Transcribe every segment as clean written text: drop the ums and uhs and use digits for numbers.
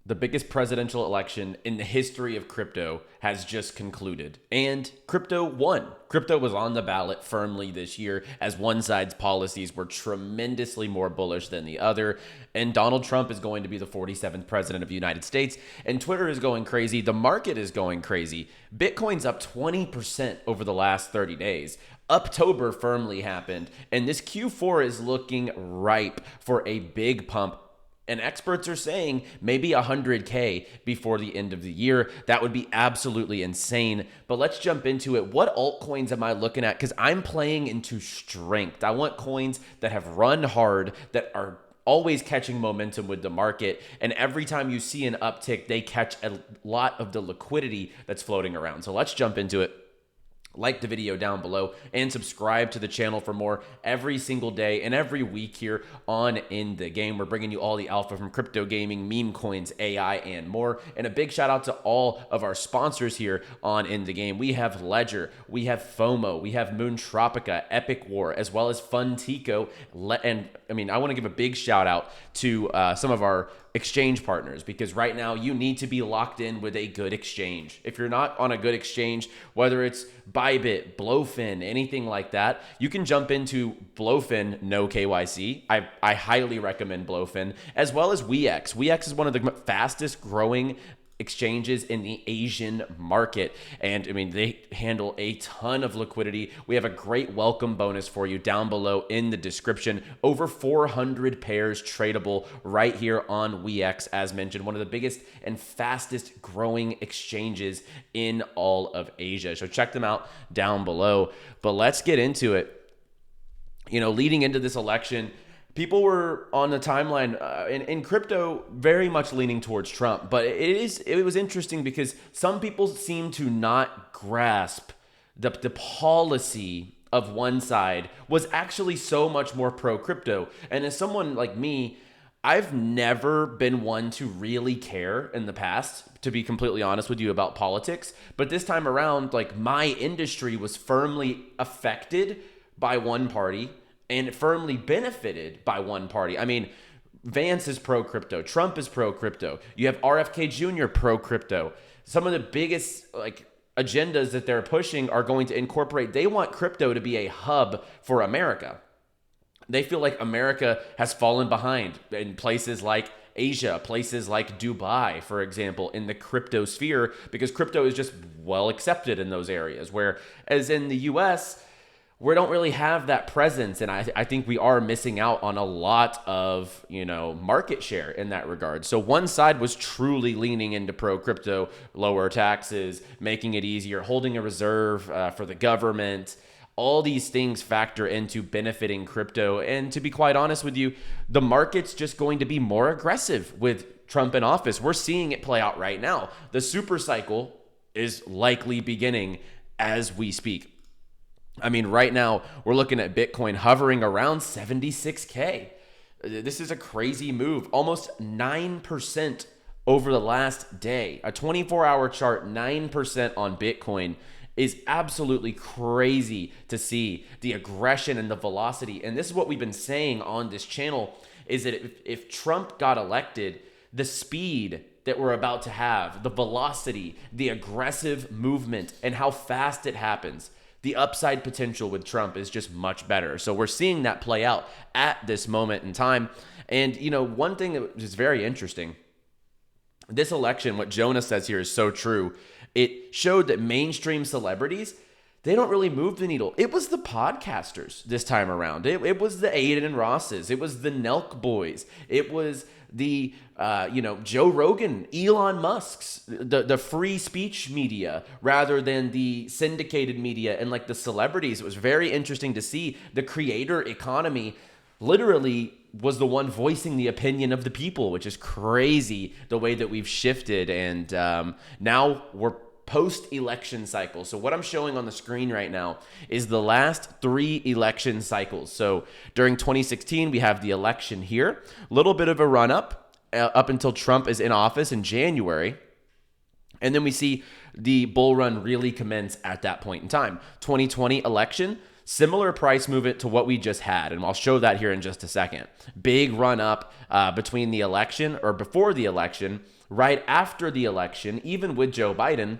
The biggest presidential election in the history of crypto has just concluded, and crypto won. Crypto was on the ballot firmly this year as one side's policies were tremendously more bullish than the other, and Donald Trump is going to be the 47th president of the United States, and Twitter is going crazy. The market is going crazy. Bitcoin's up 20% over the last 30 days. Uptober firmly happened, and this Q4 is looking ripe for a big pump. And experts are saying maybe 100K before the end of the year. That would be absolutely insane. But let's jump into it. What altcoins am I looking at? Because I'm playing into strength. I want coins that have run hard, that are always catching momentum with the market. And every time you see an uptick, they catch a lot of the liquidity that's floating around. So let's jump into it. Like the video down below and subscribe to the channel for more every single day and every week here on In the Game. We're bringing you all the alpha from crypto gaming, meme coins, AI, and more. And a big shout out to all of our sponsors here on In the Game. We have Ledger, we have FOMO, we have Moon Tropica, Epic War, as well as FunTico. And I want to give a big shout out to some of our exchange partners, because right now you need to be locked in with a good exchange. If you're not on a good exchange, whether it's Bybit, Blowfin, anything like that, you can jump into Blowfin, no KYC. I highly recommend Blowfin, as well as 𝗬𝗢𝗬𝗓𝗏. 𝗬𝗢𝗬𝗓 is one of the fastest growing exchanges in the Asian market, and they handle a ton of liquidity. We have a great welcome bonus for you down below in the description. Over 400 pairs tradable right here on 𝗬𝗢𝗬𝗓, as mentioned, one of the biggest and fastest growing exchanges in all of Asia. So check them out down below. But let's get into it. Leading into this election, people were on the timeline in crypto very much leaning towards Trump, but it was interesting because some people seem to not grasp the policy of one side was actually so much more pro-crypto. And as someone like me, I've never been one to really care in the past, to be completely honest with you, about politics. But this time around, my industry was firmly affected by one party and firmly benefited by one party. Vance is pro-crypto. Trump is pro-crypto. You have RFK Jr. pro-crypto. Some of the biggest agendas that they're pushing are going to incorporate. They want crypto to be a hub for America. They feel like America has fallen behind in places like Asia, places like Dubai, for example, in the crypto sphere, because crypto is just well accepted in those areas. Whereas in the US, we don't really have that presence, and I think we are missing out on a lot of market share in that regard. So one side was truly leaning into pro-crypto, lower taxes, making it easier, holding a reserve for the government. All these things factor into benefiting crypto, and to be quite honest with you, the market's just going to be more aggressive with Trump in office. We're seeing it play out right now. The super cycle is likely beginning as we speak. Right now, we're looking at Bitcoin hovering around 76K. This is a crazy move. Almost 9% over the last day. A 24-hour chart, 9% on Bitcoin is absolutely crazy to see the aggression and the velocity. And this is what we've been saying on this channel, is that if Trump got elected, the speed that we're about to have, the velocity, the aggressive movement, and how fast it happens, the upside potential with Trump is just much better. So we're seeing that play out at this moment in time. And, one thing that is very interesting, this election, what Jonah says here is so true. It showed that mainstream celebrities, they don't really move the needle. It was the podcasters this time around. It was the Aiden and Rosses. It was the Nelk boys. It was the Joe Rogan, Elon Musk's, the free speech media rather than the syndicated media and the celebrities. It was very interesting to see the creator economy literally was the one voicing the opinion of the people, which is crazy the way that we've shifted. And now we're post-election cycle. So what I'm showing on the screen right now is the last 3 election cycles. So during 2016, we have the election here, a little bit of a run up until Trump is in office in January. And then we see the bull run really commence at that point in time. 2020 election, Similar price movement to what we just had, and I'll show that here in just a second. Big run up between the election or before the election, right after the election, even with Joe Biden.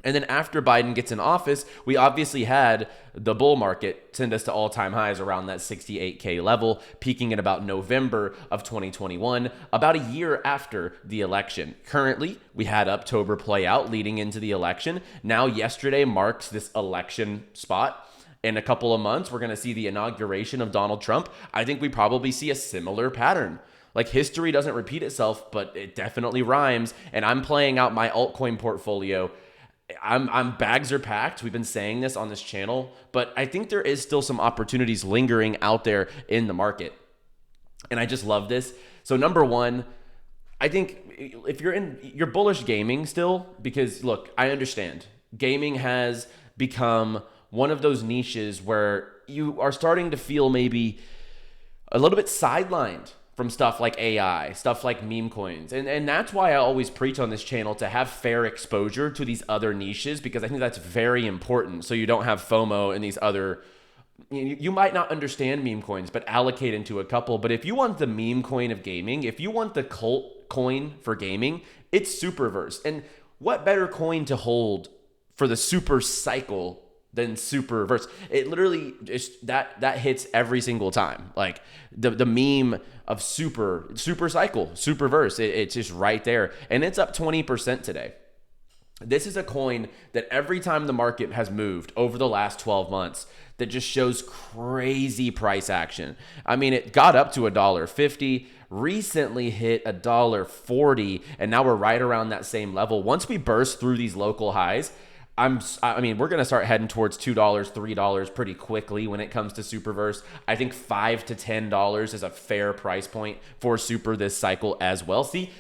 And then after Biden gets in office, we obviously had the bull market send us to all-time highs around that 68K level, peaking in about November of 2021, about a year after the election. Currently, we had October play out leading into the election. Now, yesterday marks this election spot. In a couple of months, we're going to see the inauguration of Donald Trump. I think we probably see a similar pattern. Like, history doesn't repeat itself, but it definitely rhymes. And I'm playing out my altcoin portfolio. I'm bags are packed. We've been saying this on this channel, but I think there is still some opportunities lingering out there in the market. And I just love this. So number one, I think if you're bullish gaming still, because look, I understand gaming has become one of those niches where you are starting to feel maybe a little bit sidelined from stuff like AI, stuff like meme coins. And that's why I always preach on this channel to have fair exposure to these other niches, because I think that's very important. So you don't have FOMO and these other, you might not understand meme coins, but allocate into a couple. But if you want the meme coin of gaming, if you want the cult coin for gaming, it's Superverse. And what better coin to hold for the super cycle than Superverse? It literally just that hits every single time. Like the meme of super cycle, Superverse, it's just right there, and it's up 20% today. This is a coin that every time the market has moved over the last 12 months, that just shows crazy price action. I mean, it got up to $1.50, recently hit $1.40, and now we're right around that same level. Once we burst through these local highs, I mean, we're going to start heading towards $2, $3 pretty quickly when it comes to Superverse. I think $5 to $10 is a fair price point for Super this cycle as well. See,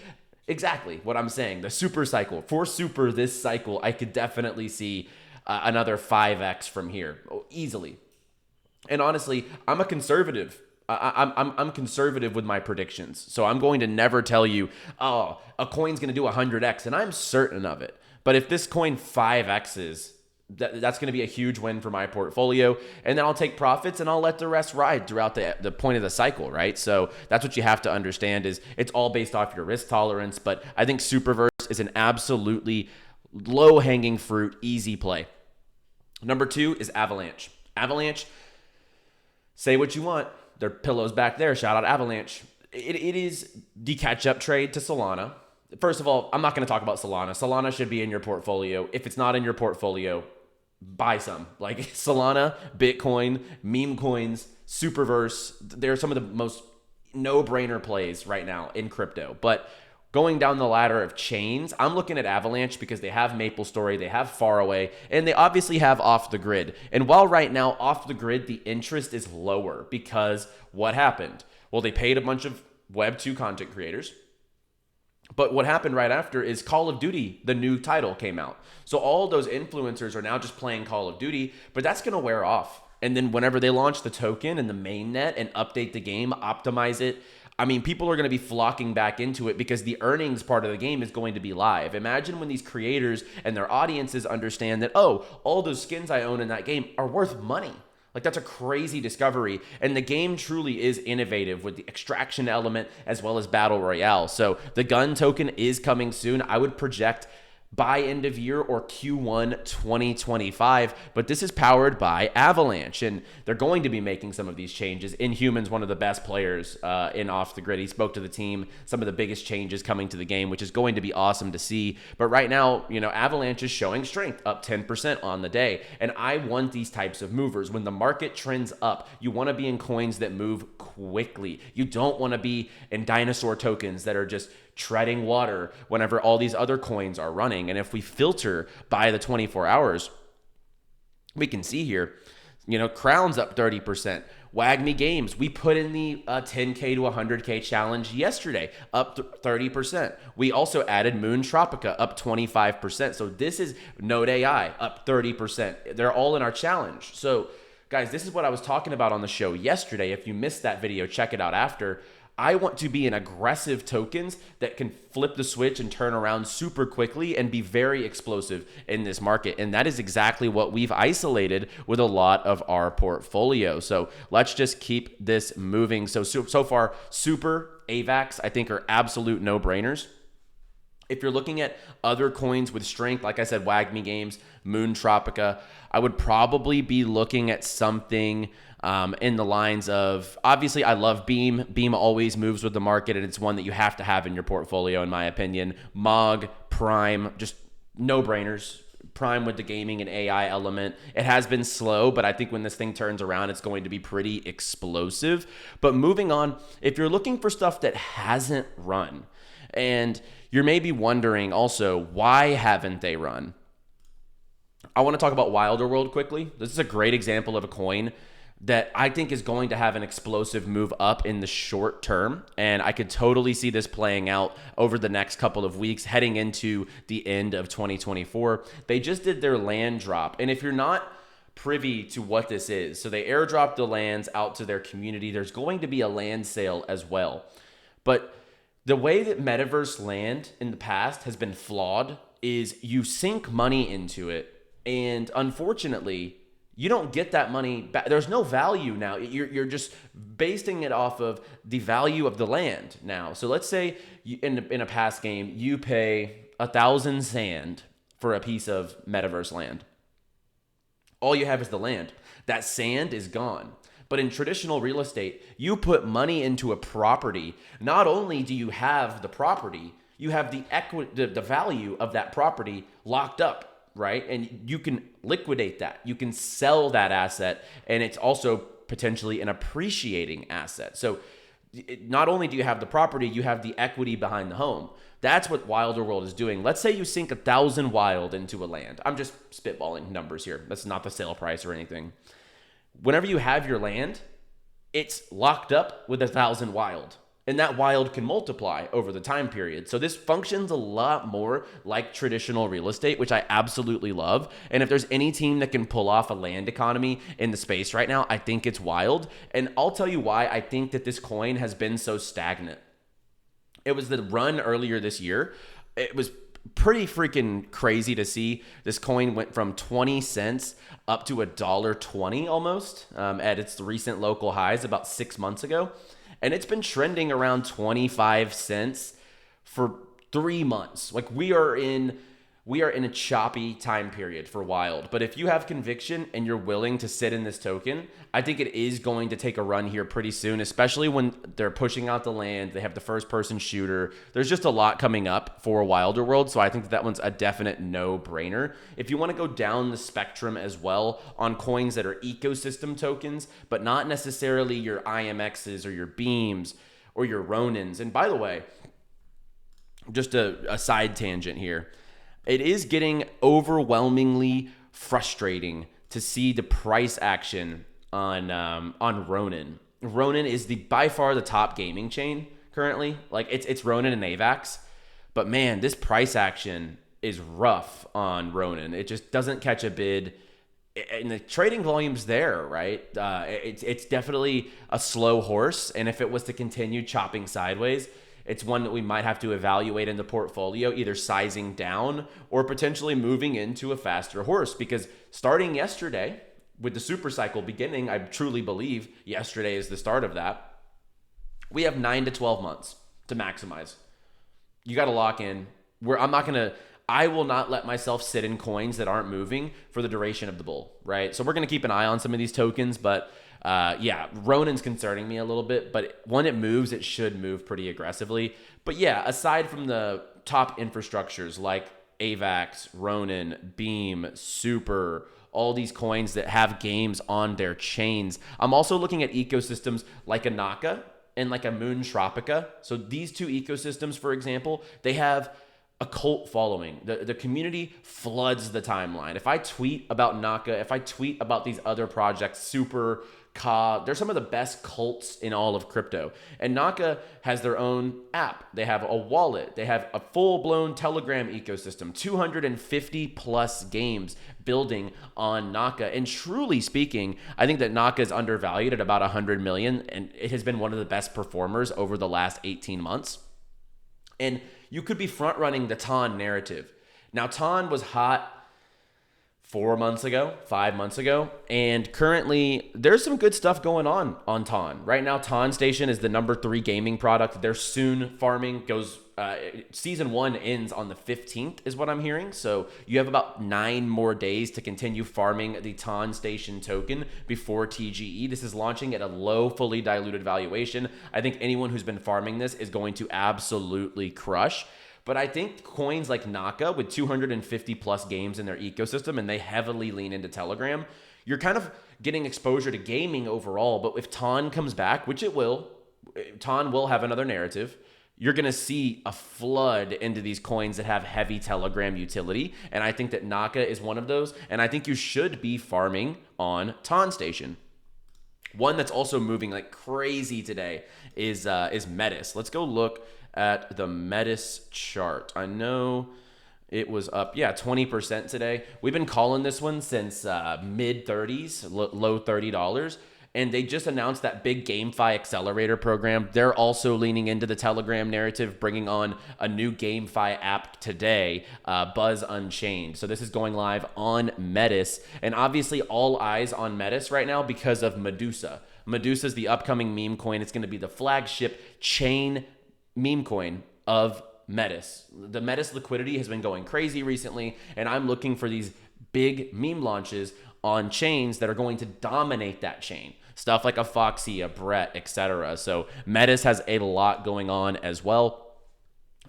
exactly what I'm saying. The super cycle. For Super this cycle, I could definitely see another 5x from here easily. And honestly, I'm a conservative. I'm conservative with my predictions. So I'm going to never tell you, oh, a coin's going to do 100x, and I'm certain of it. But if this coin 5x's, that's going to be a huge win for my portfolio. And then I'll take profits and I'll let the rest ride throughout the point of the cycle, right? So that's what you have to understand, is it's all based off your risk tolerance. But I think Superverse is an absolutely low-hanging fruit, easy play. Number two is Avalanche. Avalanche, say what you want. There are pillows back there. Shout out Avalanche. It is the catch-up trade to Solana. First of all, I'm not going to talk about Solana. Solana should be in your portfolio. If it's not in your portfolio, buy some. Like Solana, Bitcoin, meme coins, Superverse, they're some of the most no-brainer plays right now in crypto. But going down the ladder of chains, I'm looking at Avalanche because they have MapleStory, they have Faraway, and they obviously have Off the Grid. And while right now, Off the Grid, the interest is lower because what happened? Well, they paid a bunch of Web 2 content creators. But what happened right after is Call of Duty, the new title, came out. So all those influencers are now just playing Call of Duty, but that's going to wear off. And then whenever they launch the token and the mainnet and update the game, optimize it, I mean, people are going to be flocking back into it because the earnings part of the game is going to be live. Imagine when these creators and their audiences understand that, oh, all those skins I own in that game are worth money. Like, that's a crazy discovery. And the game truly is innovative with the extraction element as well as Battle Royale. So the gun token is coming soon. I would project by end of year or Q1 2025, but this is powered by Avalanche, and they're going to be making some of these changes. Inhuman's one of the best players in Off the Grid. He spoke to the team, some of the biggest changes coming to the game, which is going to be awesome to see. But right now, you know, Avalanche is showing strength, up 10% on the day, and I want these types of movers. When the market trends up, you want to be in coins that move quickly. You don't want to be in dinosaur tokens that are just treading water whenever all these other coins are running. And if we filter by the 24 hours, we can see here, you know, Crown's up 30%. WAGMI Games, we put in the 10K to 100K challenge yesterday, up 30%. We also added Moon Tropica, up 25%. So this is Node AI, up 30%. They're all in our challenge. So guys, this is what I was talking about on the show yesterday. If you missed that video, check it out after. I want to be in aggressive tokens that can flip the switch and turn around super quickly and be very explosive in this market. And that is exactly what we've isolated with a lot of our portfolio. So let's just keep this moving. So far, Super, AVAX, I think are absolute no-brainers. If you're looking at other coins with strength, like I said, WAGMI Games, Moon Tropica, I would probably be looking at something in the lines of, obviously, I love Beam. Beam always moves with the market, and it's one that you have to have in your portfolio, in my opinion. MOG, Prime, just no-brainers. Prime with the gaming and AI element. It has been slow, but I think when this thing turns around, it's going to be pretty explosive. But moving on, if you're looking for stuff that hasn't run, and you're maybe wondering also, why haven't they run? I want to talk about Wilder World quickly. This is a great example of a coin that I think is going to have an explosive move up in the short term. And I could totally see this playing out over the next couple of weeks heading into the end of 2024. They just did their land drop. And if you're not privy to what this is, so they airdropped the lands out to their community. There's going to be a land sale as well. But the way that Metaverse land in the past has been flawed is you sink money into it, and unfortunately, you don't get that money back. There's no value now. You're just basing it off of the value of the land now. So let's say in a past game, you pay 1,000 sand for a piece of Metaverse land. All you have is the land. That sand is gone. But in traditional real estate, you put money into a property. Not only do you have the property, you have the value of that property locked up, right? And you can liquidate that. You can sell that asset, and it's also potentially an appreciating asset. So not only do you have the property, you have the equity behind the home. That's what Wilder World is doing. Let's say you sink 1,000 wild into a land. I'm just spitballing numbers here. That's not the sale price or anything. Whenever you have your land, it's locked up with 1,000 wild, and that wild can multiply over the time period. So this functions a lot more like traditional real estate, which I absolutely love. And if there's any team that can pull off a land economy in the space right now, I think it's wild. And I'll tell you why I think that this coin has been so stagnant. It was the run earlier this year. It was pretty freaking crazy to see. This coin went from 20 cents up to $1.20 almost at its recent local highs about 6 months ago. And it's been trending around 25 cents for 3 months. Like we are in a choppy time period for Wild. But if you have conviction and you're willing to sit in this token, I think it is going to take a run here pretty soon, especially when they're pushing out the land. They have the first person shooter. There's just a lot coming up for Wilder World. So I think that one's a definite no-brainer. If you want to go down the spectrum as well on coins that are ecosystem tokens, but not necessarily your IMXs or your Beams or your Ronins. And by the way, just a side tangent here. It is getting overwhelmingly frustrating to see the price action on Ronin. Ronin is by far the top gaming chain currently. Like it's Ronin and AVAX, but man, this price action is rough on Ronin. It just doesn't catch a bid, and the trading volume's there, right? It's definitely a slow horse, and if it was to continue chopping sideways, it's one that we might have to evaluate in the portfolio, either sizing down or potentially moving into a faster horse. Because starting yesterday, with the super cycle beginning, I truly believe yesterday is the start of that, we have 9 to 12 months to maximize. You got to lock in. I will not let myself sit in coins that aren't moving for the duration of the bull, right? So we're going to keep an eye on some of these tokens, but yeah, Ronin's concerning me a little bit, but when it moves, it should move pretty aggressively. But yeah, aside from the top infrastructures like AVAX, Ronin, Beam, Super, all these coins that have games on their chains, I'm also looking at ecosystems like a Naka and like a Moon Tropica. So these two ecosystems, for example, they have a cult following. The community floods the timeline. If I tweet about Naka, if I tweet about these other projects, Super, 𝗂𝗏. They're some of the best cults in all of crypto. And 𝗏𝗂 has their own app. They have a wallet. They have a full-blown Telegram ecosystem, 250 plus games building on 𝗏𝗂. And truly speaking, I think that 𝗏𝗂 is undervalued at about 100 million, and it has been one of the best performers over the last 18 months. And you could be front-running the 𝗏 narrative. Now, 𝗏 was hot 4 months ago, 5 months ago, and currently there's some good stuff going on 𝗏. Right now, 𝗏 Station is the #3 gaming product. They're soon farming, season 1 ends on the 15th is what I'm hearing. So you have about 9 more days to continue farming the 𝗏 Station token before TGE. This is launching at a low, fully diluted valuation. I think anyone who's been farming this is going to absolutely crush. But I think coins like 𝗏𝗂 with 250 plus games in their ecosystem, and they heavily lean into Telegram, you're kind of getting exposure to gaming overall. But if 𝗏 comes back, which it will, 𝗏 will have another narrative, you're going to see a flood into these coins that have heavy Telegram utility. And I think that 𝗏𝗂 is one of those. And I think you should be farming on 𝗏 Station. One that's also moving like crazy today is 𝗏𝗧. Let's go look at the 𝗏𝗧 chart. I know it was up, 20% today. We've been calling this one since mid 30s, low $30. And they just announced that big GameFi accelerator program. They're also leaning into the Telegram narrative, bringing on a new GameFi app today, Buzz Unchained. So this is going live on 𝗏𝗧. And obviously all eyes on 𝗏𝗧 right now because of Medusa. Medusa is the upcoming meme coin. It's going to be the flagship chain meme coin of 𝗏𝗏s. The 𝗏𝗏s liquidity has been going crazy recently, and I'm looking for these big meme launches on chains that are going to dominate that chain. Stuff like a Foxy, a Brett, etc. So 𝗏𝗏s has a lot going on as well.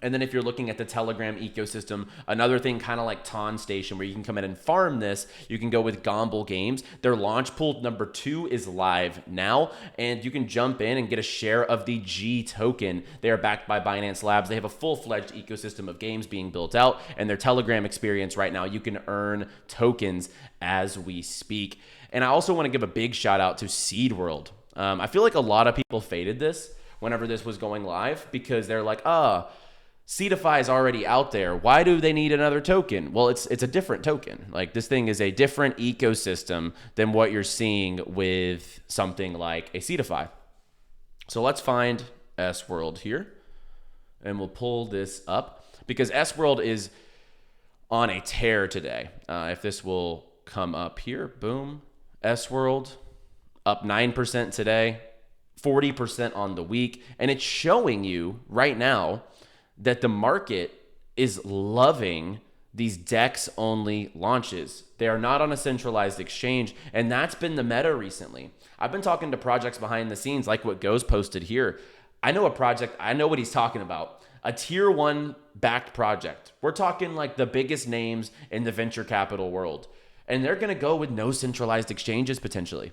And then if you're looking at the Telegram ecosystem, another thing kind of like 𝗏 Station where you can come in and farm this, you can go with 𝗏𝗄𝐴𝗡 Games. Their launch pool #2 is live now, and you can jump in and get a share of the G token. They are backed by Binance Labs. They have a full-fledged ecosystem of games being built out, and their Telegram experience right now, you can earn tokens as we speak. And I also want to give a big shout out to Seed World. I feel like a lot of people faded this whenever this was going live because they're like, Seedify is already out there. Why do they need another token? Well, it's a different token. Like this thing is a different ecosystem than what you're seeing with something like a Seedify. So let's find S-World here, and we'll pull this up because S-World is on a tear today. If this will come up here, boom, S-World up 9% today, 40% on the week, and it's showing you right now that the market is loving these DEX-only launches. They are not on a centralized exchange, and that's been the meta recently. I've been talking to projects behind the scenes like what Goes posted here. I know a project, I know what he's talking about. A tier 1 backed project. We're talking like the biggest names in the venture capital world. And they're going to go with no centralized exchanges potentially.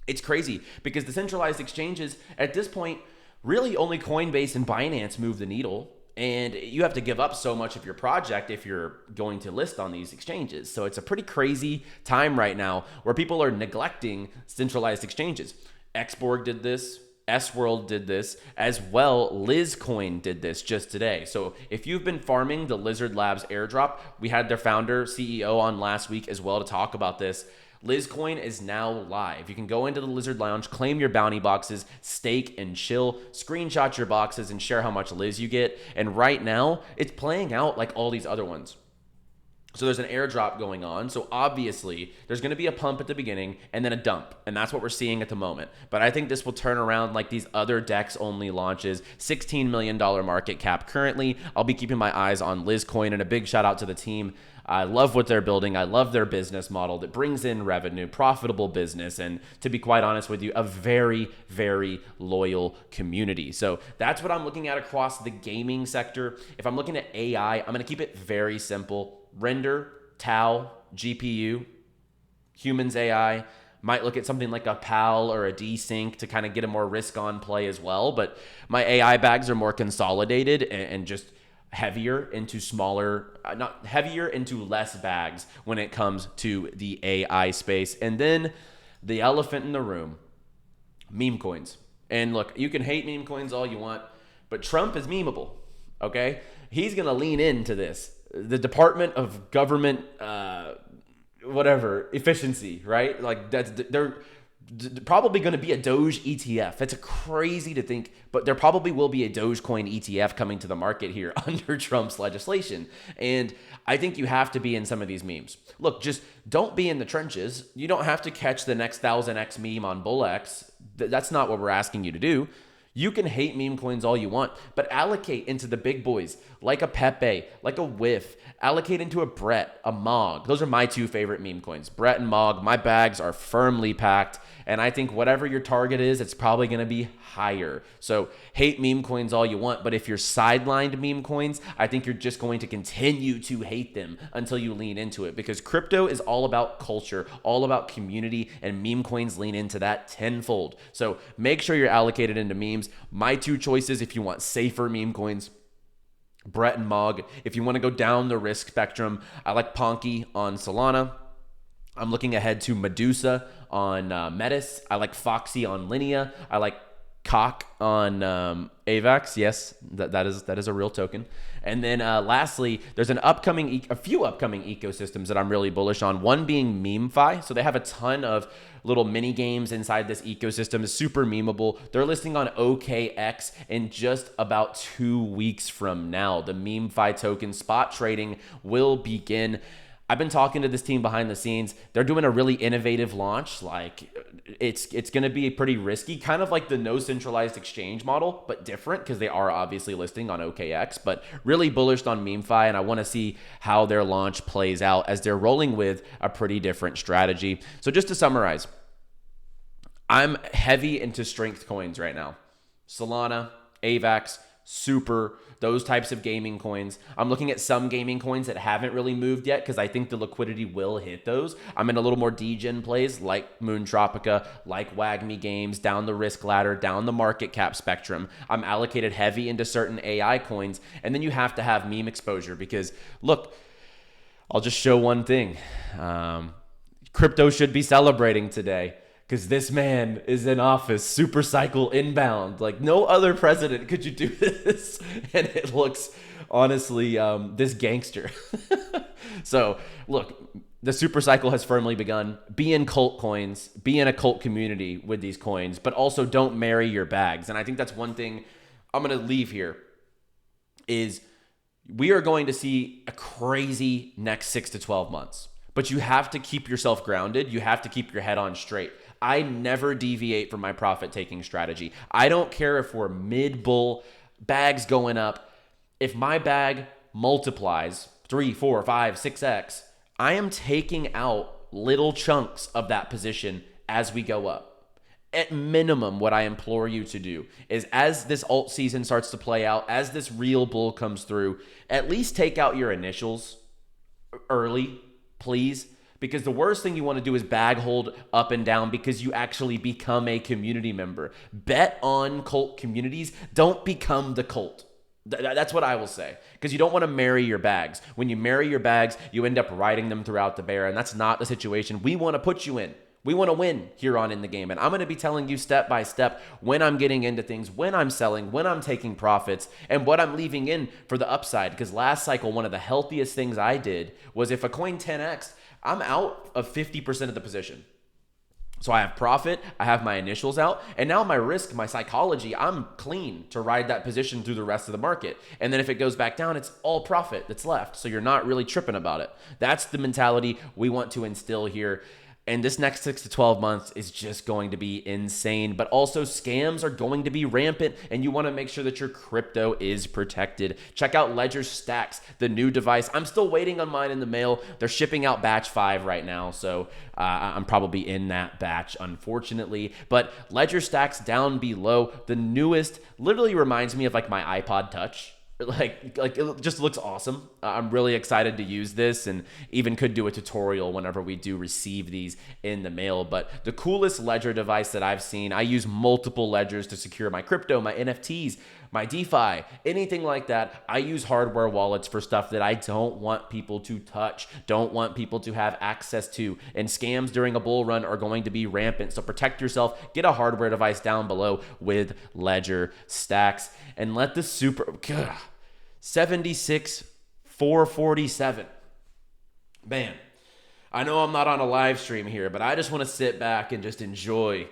It's crazy because the centralized exchanges at this point, really only Coinbase and Binance move the needle, and you have to give up so much of your project if you're going to list on these exchanges. So it's a pretty crazy time right now where people are neglecting centralized exchanges. Xborg did this, S-World did this, as well Lizcoin did this just today. So if you've been farming the Lizard Labs airdrop, we had their founder, CEO on last week as well to talk about this. Lizcoin is now live. You can go into the Lizard Lounge, claim your bounty boxes, stake and chill, screenshot your boxes and share how much Liz you get. And right now, it's playing out like all these other ones. So there's an airdrop going on. So obviously, there's going to be a pump at the beginning and then a dump. And that's what we're seeing at the moment. But I think this will turn around like these other DEX-only launches. $16 million market cap currently. I'll be keeping my eyes on Lizcoin, and a big shout out to the team. I love what they're building. I love their business model that brings in revenue, profitable business, and to be quite honest with you, a very, very loyal community. So that's what I'm looking at across the gaming sector. If I'm looking at AI, I'm going to keep it very simple. Render, Tau, GPU, humans AI. Might look at something like a PAL or a DSync to kind of get a more risk-on play as well. But my AI bags are more consolidated and just heavier into less bags when it comes to the AI space. And then the elephant in the room, meme coins. And look, you can hate meme coins all you want, but Trump is memeable, okay? He's going to lean into this. The Department of Government, efficiency, right? Like they're probably going to be a Doge ETF. It's crazy to think, but there probably will be a Dogecoin ETF coming to the market here under Trump's legislation. And I think you have to be in some of these memes. Look, just don't be in the trenches. You don't have to catch the next 1000x meme on BullX. That's not what we're asking you to do. You can hate meme coins all you want, but allocate into the big boys, like a Pepe, like a Whiff. Allocate into a Brett, a Mog. Those are my two favorite meme coins, Brett and Mog. My bags are firmly packed, and I think whatever your target is, it's probably going to be higher. So hate meme coins all you want, but if you're sidelined meme coins, I think you're just going to continue to hate them until you lean into it, because crypto is all about culture, all about community, and meme coins lean into that tenfold. So make sure you're allocated into memes. My two choices, if you want safer meme coins, Brett and Mog. If you want to go down the risk spectrum, I like Ponky on Solana. I'm looking ahead to Medusa on Metis. I like Foxy on Linea. I like Cock on AVAX. Yes, that is a real token. And then lastly, there's a few upcoming ecosystems that I'm really bullish on. One being MemeFi. So they have a ton of little mini games inside this ecosystem. Is super memeable. They're listing on OKX in just about 2 weeks from now. The MemeFi token spot trading will begin. I've been talking to this team behind the scenes. They're doing a really innovative launch. Like it's going to be pretty risky, kind of like the no centralized exchange model, but different because they are obviously listing on OKX, but really bullish on MemeFi. And I want to see how their launch plays out as they're rolling with a pretty different strategy. So just to summarize, I'm heavy into strength coins right now. Solana, AVAX, Super, those types of gaming coins. I'm looking at some gaming coins that haven't really moved yet because I think the liquidity will hit those. I'm in a little more degen plays like Moon Tropica, like WAGMI Games, down the risk ladder, down the market cap spectrum. I'm allocated heavy into certain AI coins. And then you have to have meme exposure because, look, I'll just show one thing. Crypto should be celebrating today, because this man is in office, super cycle inbound. Like no other president could you do this. And it looks, honestly, this gangster. So look, the super cycle has firmly begun. Be in cult coins, be in a cult community with these coins, but also don't marry your bags. And I think that's one thing I'm going to leave here is we are going to see a crazy next 6 to 12 months, but you have to keep yourself grounded. You have to keep your head on straight. I never deviate from my profit-taking strategy. I don't care if we're mid-bull, bags going up. If my bag multiplies 3, 4, 5, 6x, I am taking out little chunks of that position as we go up. At minimum, what I implore you to do is as this alt season starts to play out, as this real bull comes through, at least take out your initials early, please. Because the worst thing you want to do is bag hold up and down because you actually become a community member. Bet on cult communities. Don't become the cult. That's what I will say. Because you don't want to marry your bags. When you marry your bags, you end up riding them throughout the bear. And that's not the situation we want to put you in. We want to win here on in the game. And I'm going to be telling you step by step when I'm getting into things, when I'm selling, when I'm taking profits, and what I'm leaving in for the upside. Because last cycle, one of the healthiest things I did was if a coin 10x, I'm out of 50% of the position. So I have profit, I have my initials out, and now my risk, my psychology, I'm clean to ride that position through the rest of the market. And then if it goes back down, it's all profit that's left. So you're not really tripping about it. That's the mentality we want to instill here. And this next 6 to 12 months is just going to be insane. But also scams are going to be rampant, and you want to make sure that your crypto is protected. Check out Ledger Stacks, the new device. I'm still waiting on mine in the mail. They're shipping out batch 5 right now, so I'm probably in that batch, unfortunately. But Ledger Stacks down below, the newest, literally reminds me of like my iPod Touch. Like it just looks awesome. I'm really excited to use this and even could do a tutorial whenever we do receive these in the mail. But the coolest ledger device that I've seen, I use multiple ledgers to secure my crypto, my NFTs, my DeFi, anything like that. I use hardware wallets for stuff that I don't want people to touch, don't want people to have access to. And scams during a bull run are going to be rampant. So protect yourself. Get a hardware device down below with Ledger stacks and let the 76,447. Man, I know I'm not on a live stream here, but I just want to sit back and just enjoy.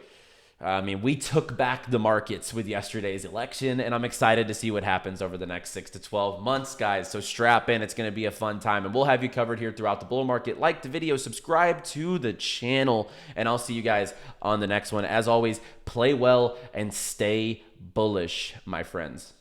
I mean, we took back the markets with yesterday's election, and I'm excited to see what happens over the next 6 to 12 months, guys. So strap in. It's going to be a fun time, and we'll have you covered here throughout the bull market. Like the video, subscribe to the channel, and I'll see you guys on the next one. As always, play well and stay bullish, my friends.